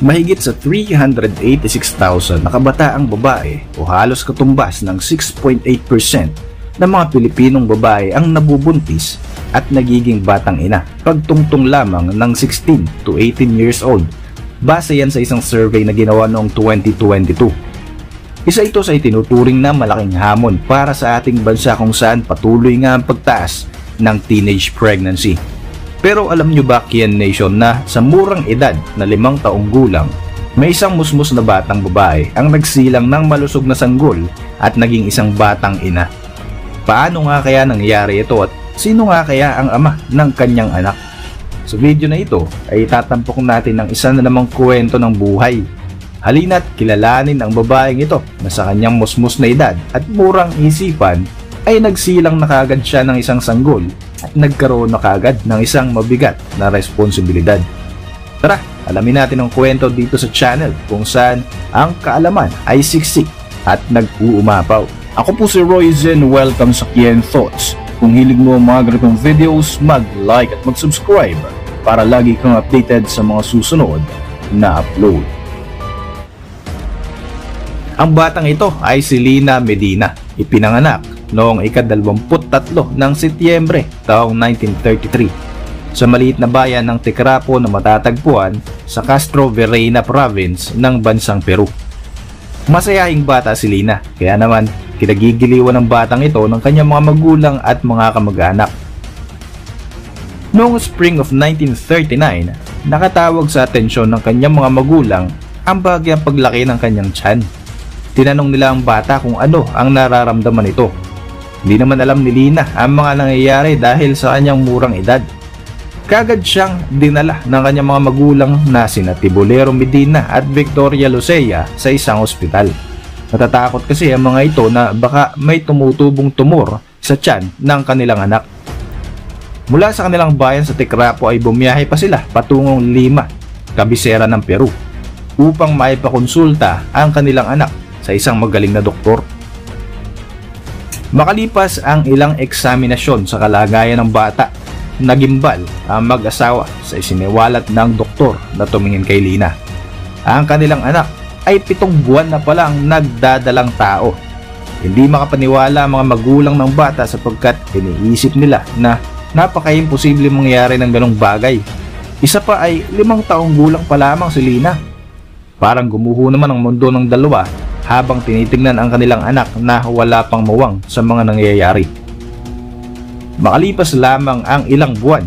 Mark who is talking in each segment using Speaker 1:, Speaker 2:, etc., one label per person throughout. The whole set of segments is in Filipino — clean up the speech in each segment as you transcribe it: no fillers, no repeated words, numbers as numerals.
Speaker 1: Mahigit sa 386,000 na kabataang babae o halos katumbas ng 6.8% ng mga Pilipinong babae ang nabubuntis at nagiging batang ina pagtungtong lamang ng 16 to 18 years old. Base yan sa isang survey na ginawa noong 2022. Isa ito sa itinuturing na malaking hamon para sa ating bansa kung saan patuloy nga ang pagtaas ng teenage pregnancy. Pero alam nyo ba, Kian Nation, na sa murang edad na 5 taong gulang, may isang musmus na batang babae ang nagsilang ng malusog na sanggol at naging isang batang ina. Paano nga kaya nangyari ito at sino nga kaya ang ama ng kanyang anak? Sa video na ito ay itatampok natin ang isa na namang kwento ng buhay. Halina't kilalanin ang babaeng ito na sa kanyang musmus na edad at murang isipan ay nagsilang na kaagad siya ng isang sanggol at nagkaroon na kaagad ng isang mabigat na responsibilidad. Tara, alamin natin ang kwento dito sa channel kung saan ang kaalaman ay siksik at nag-uumapaw. Ako po si Roy Zen, welcome sa Kian Thoughts. Kung hilig mo ang mga ganitong videos, mag-like at mag-subscribe para lagi kang updated sa mga susunod na upload. Ang batang ito ay si Lina Medina, ipinanganak noong ika-23 ng Setyembre taong 1933 sa maliit na bayan ng Tecrapo na matatagpuan sa Castro Virreyna Province ng bansang Peru. Masayahing bata si Lina, kaya naman kinagigiliwan ng batang ito ng kanyang mga magulang at mga kamag-anak. Noong spring of 1939, nakatawag sa atensyon ng kanyang mga magulang ang bagyang paglaki ng kanyang tiyan. Tinanong nila ang bata kung ano ang nararamdaman nito. Hindi naman alam ni Lina ang mga nangyayari dahil sa kanyang murang edad. Kagad siyang dinala ng kanyang mga magulang na sina Tibolero Medina at Victoria Lucea sa isang ospital. Natatakot kasi ang mga ito na baka may tumutubong tumor sa tiyan ng kanilang anak. Mula sa kanilang bayan sa Tecrapo ay bumiyahe pa sila patungong Lima, kabisera ng Peru, upang maipakonsulta ang kanilang anak sa isang magaling na doktor. Makalipas ang ilang eksaminasyon sa kalagayan ng bata, nagimbal ang mag-asawa sa isiniwalat ng doktor na tumingin kay Lina. Ang kanilang anak ay 7 buwan na palang nagdadalang tao. Hindi makapaniwala ang mga magulang ng bata sapagkat iniisip nila na napaka-imposible mangyari ng ganong bagay. Isa pa ay 5 taong gulang pa lamang si Lina. Parang gumuho naman ang mundo ng dalawa habang tinitingnan ang kanilang anak na wala pang muwang sa mga nangyayari. Makalipas lamang ang ilang buwan,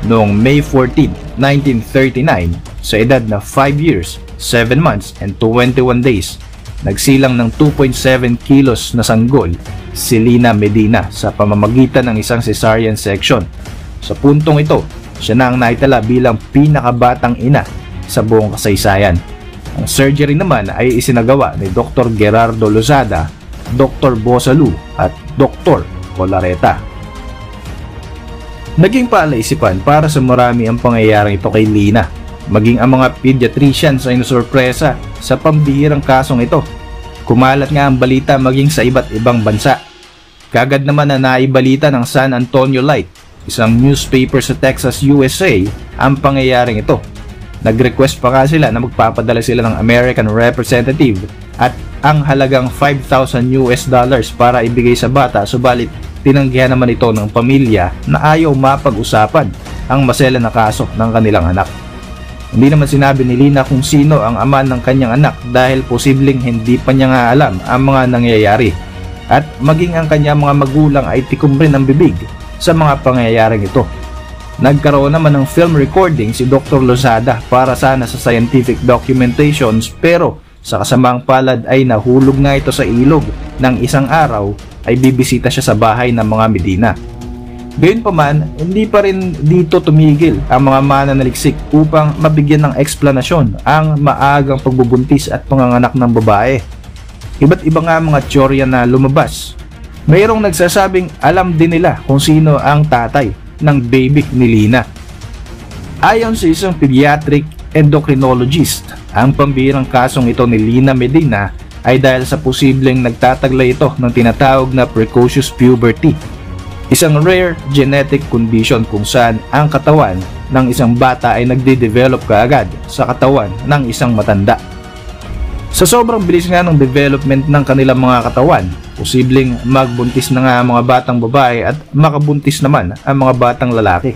Speaker 1: noong May 14, 1939, sa edad na 5 years, 7 months and 21 days, nagsilang ng 2.7 kilos na sanggol si Lina Medina sa pamamagitan ng isang cesarean section. Sa puntong ito, siya na ang naitala bilang pinakabatang ina sa buong kasaysayan. Ang surgery naman ay isinagawa ni Dr. Gerardo Lozada, Dr. Bosalu at Dr. Colareta. Naging palaisipan para sa marami ang pangyayaring ito kay Lina. Maging ang mga pediatricians ay nasurpresa sa pambihirang kasong ito. Kumalat nga ang balita maging sa iba't ibang bansa. Kagad naman na naibalita ng San Antonio Light, isang newspaper sa Texas, USA, ang pangyayaring ito. Nag-request pa nga sila na magpapadala sila ng American representative at ang halagang $5,000 para ibigay sa bata, subalit tinanggihan naman ito ng pamilya na ayaw mapag-usapan ang masela na kaso ng kanilang anak. Hindi naman sinabi ni Lina kung sino ang ama ng kanyang anak dahil posibleng hindi pa niya nga alam ang mga nangyayari at maging ang kanyang mga magulang ay tikom rin ang bibig sa mga pangyayaring ito. Nagkaroon naman ng film recording si Dr. Lozada para sana sa scientific documentations, pero sa kasamang palad ay nahulog nga ito sa ilog ng isang araw ay bibisita siya sa bahay ng mga Medina. Gayunpaman, hindi pa rin dito tumigil ang mga mananaliksik upang mabigyan ng eksplanasyon ang maagang pagbubuntis at panganganak ng babae. Iba't iba nga mga teorya na lumabas. Mayroong nagsasabing alam din nila kung sino ang tatay ng baby ni Lina. Ayon sa isang pediatric endocrinologist, ang pambihirang kasong ito ni Lina Medina ay dahil sa posibleng nagtataglay ito ng tinatawag na precocious puberty, isang rare genetic condition kung saan ang katawan ng isang bata ay nagde-develop kaagad sa katawan ng isang matanda. Sa sobrang bilis nga ng development ng kanilang mga katawan, posibleng magbuntis na nga ang mga batang babae at makabuntis naman ang mga batang lalaki.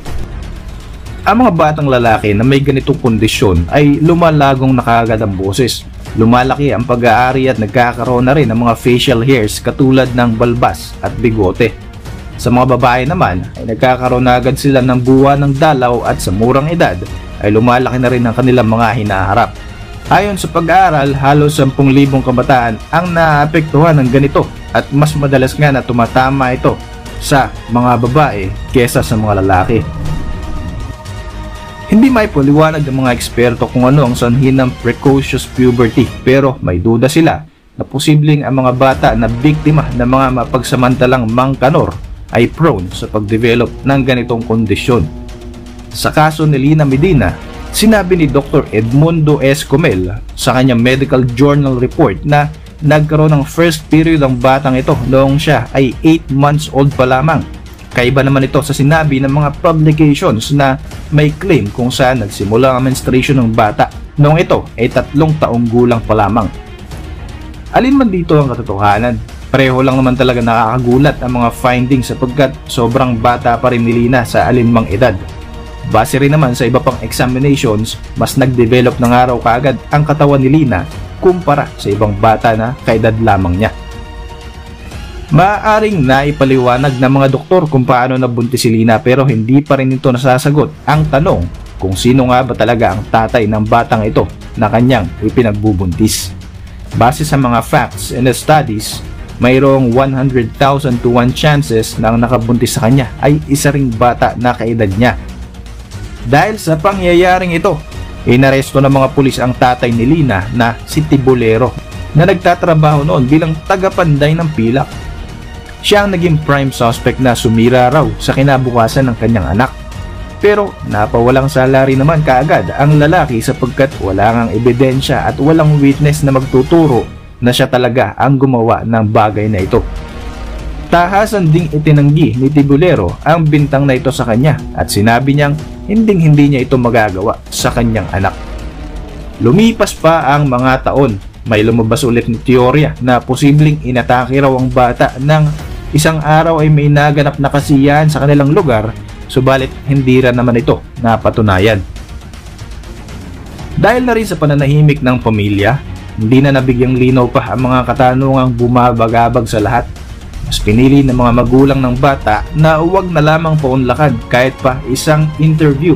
Speaker 1: Ang mga batang lalaki na may ganitong kondisyon ay lumalagong na kaagad ang boses. Lumalaki ang pag-aari at nagkakaroon na rin ng mga facial hairs katulad ng balbas at bigote. Sa mga babae naman ay nagkakaroon na agad sila ng buwa ng dalaw at sa murang edad ay lumalaki na rin ang kanilang mga hinaharap. Ayon sa pag-aaral, halos 10,000 kabataan ang naapektuhan ng ganito at mas madalas nga na tumatama ito sa mga babae kesa sa mga lalaki. Hindi may paliwanag ng mga eksperto kung ano ang sanhi ng precocious puberty, pero may duda sila na posibleng ang mga bata na biktima ng mga mapagsamantalang mangkanor ay prone sa pag-develop ng ganitong kondisyon. Sa kaso ni Lina Medina, sinabi ni Dr. Edmundo S. Comel sa kanyang medical journal report na nagkaroon ng first period ang batang ito noong siya ay 8 months old pa lamang. Kaiba naman ito sa sinabi ng mga publications na may claim kung saan nagsimula ang menstruation ng bata noong ito ay 3 taong gulang pa lamang. Alin man dito ang katotohanan, pareho lang naman talaga nakakagulat ang mga findings sapagkat sobrang bata pa rin ni Lina sa alinmang edad. Base rin naman sa iba pang examinations, mas nag-develop ng araw kaagad ang katawan ni Lina kumpara sa ibang bata na kaedad lamang niya. Maaaring naipaliwanag ng mga doktor kung paano nabuntis si Lina pero hindi pa rin ito nasasagot ang tanong kung sino nga ba talaga ang tatay ng batang ito na kanyang ipinagbubuntis. Base sa mga facts and studies, mayroong 100,000 to 1 chances na ang nakabuntis sa kanya ay isa ring bata na kaedad niya. Dahil sa pangyayaring ito, inaresto ng mga pulis ang tatay ni Lina na si Tibolero na nagtatrabaho noon bilang tagapanday ng pilak. Siya ang naging prime suspect na sumira raw sa kinabukasan ng kanyang anak. Pero napawalang salary naman kaagad ang lalaki sapagkat wala ngang ebidensya at walang witness na magtuturo na siya talaga ang gumawa ng bagay na ito. Tahasan ding itinanggi ni Tibolero ang bintang na ito sa kanya at sinabi niyang hindi niya ito magagawa sa kanyang anak. Lumipas pa ang mga taon, may lumabas ulit ng teorya na posibleng inatake raw ang bata ng isang araw ay may naganap na kasiyahan sa kanilang lugar, subalit hindi rin naman ito napatunayan. Dahil na rin sa pananahimik ng pamilya, hindi na nabigyang linaw pa ang mga katanungang bumabagabag sa lahat. Mas pinili ng mga magulang ng bata na huwag na lamang paunlakan kahit pa isang interview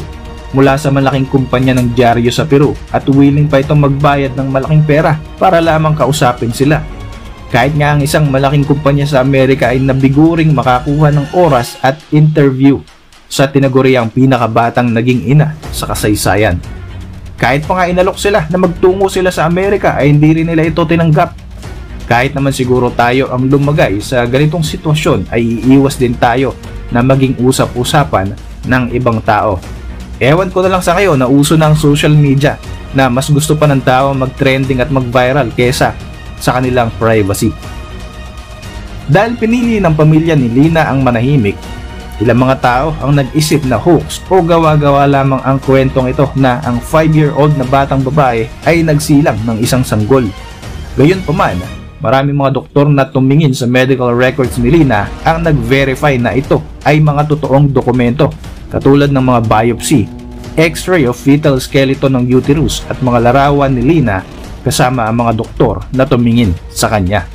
Speaker 1: mula sa malaking kumpanya ng dyaryo sa Peru at willing pa itong magbayad ng malaking pera para lamang kausapin sila. Kahit nga ang isang malaking kumpanya sa Amerika ay nabiguring makakuha ng oras at interview sa tinaguriang pinakabatang naging ina sa kasaysayan. Kahit pa nga inalok sila na magtungo sila sa Amerika ay hindi rin nila ito tinanggap. Kahit naman siguro tayo ang lumagay sa ganitong sitwasyon ay iiwas din tayo na maging usap-usapan ng ibang tao. Ewan ko na lang sa kayo na uso ng social media na mas gusto pa ng tao mag-trending at mag-viral kesa sa kanilang privacy. Dahil pinili ng pamilya ni Lina ang manahimik, ilang mga tao ang nag-isip na hoax o gawa-gawa lamang ang kwentong ito na ang 5-year-old na batang babae ay nagsilang ng isang sanggol. Gayunpaman, maraming mga doktor na tumingin sa medical records ni Lina ang nag-verify na ito ay mga totoong dokumento katulad ng mga biopsy, x-ray of fetal skeleton ng uterus at mga larawan ni Lina kasama ang mga doktor na tumingin sa kanya.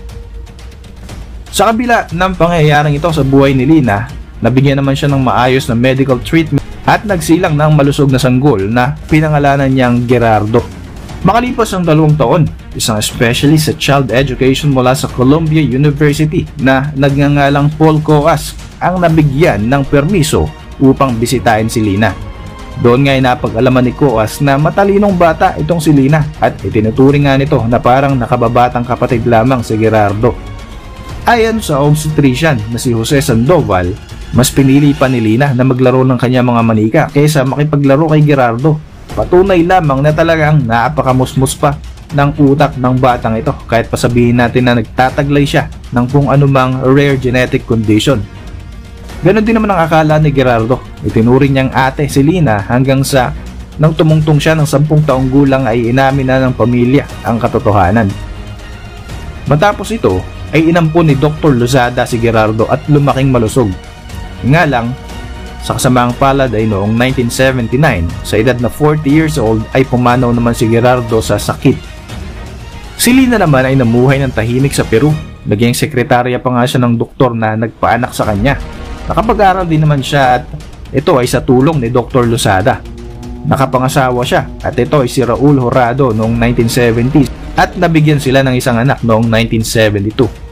Speaker 1: Sa kabila ng pangyayaring ito sa buhay ni Lina, nabigyan naman siya ng maayos na medical treatment at nagsilang ng malusog na sanggol na pinangalanan niyang Gerardo. Makalipas ang 2 taon, isang specialist sa child education mula sa Columbia University na nagngangalang Paul Coas ang nabigyan ng permiso upang bisitahin si Lina. Doon nga ay napag-alaman ni Coas na matalinong bata itong si Lina at itinuturing nga nito na parang nakababatang kapatid lamang si Gerardo. Ayon sa obstetrician na si Jose Sandoval, mas pinili pa ni Lina na maglaro ng kanyang mga manika kaysa makipaglaro kay Gerardo. Patunay lamang na talagang napakamusmus pa ng utak ng batang ito kahit pasabihin natin na nagtataglay siya ng kung anumang rare genetic condition. Ganon din naman ang akala ni Gerardo. Itinuring niyang ate si Lina hanggang sa nang tumungtong siya ng 10 taong gulang ay inamin na ng pamilya ang katotohanan. Matapos ito ay inampun ni Dr. Lozada si Gerardo at lumaking malusog. Nga lang, sa kasamaang palad ay noong 1979, sa edad na 40 years old ay pumanaw naman si Gerardo sa sakit. Si Lina naman ay namuhay ng tahimik sa Peru. Naging sekretarya pa nga siya ng doktor na nagpaanak sa kanya. Nakapag-aral din naman siya at ito ay sa tulong ni Dr. Lozada. Nakapangasawa siya at ito ay si Raul Jurado noong 1970s at nabigyan sila ng isang anak noong 1972.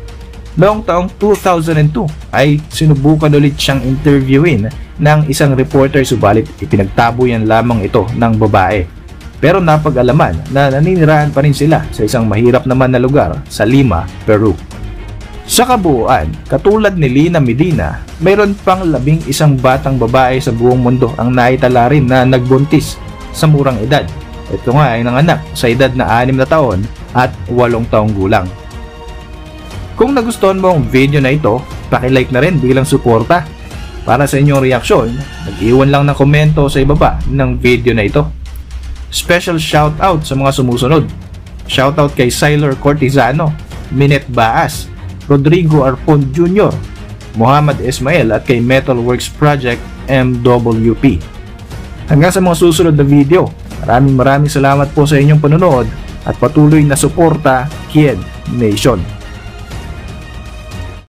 Speaker 1: Noong taong 2002 ay sinubukan ulit siyang interviewin ng isang reporter subalit ipinagtabuyan lamang ito ng babae. Pero napag-alaman na naninirahan pa rin sila sa isang mahirap naman na lugar sa Lima, Peru. Sa kabuuan, katulad ni Lina Medina, mayroon pang 11 batang babae sa buong mundo ang naitala rin na nagbuntis sa murang edad. Ito nga ay nanganak sa edad na 6 na taon at 8 taong gulang. Kung nagustuhan mo ang video na ito, paki-like na rin bilang suporta. Para sa inyong reaksyon, mag-iwan lang ng komento sa ibaba ng video na ito. Special shoutout sa mga sumusunod. Shoutout kay Syler Cortizano, Minet Baas, Rodrigo Arpon Jr., Muhammad Ismail at kay Metalworks Project MWP. Hanggang sa mga susunod na video, maraming salamat po sa inyong panonood at patuloy na suporta, Kid Nation.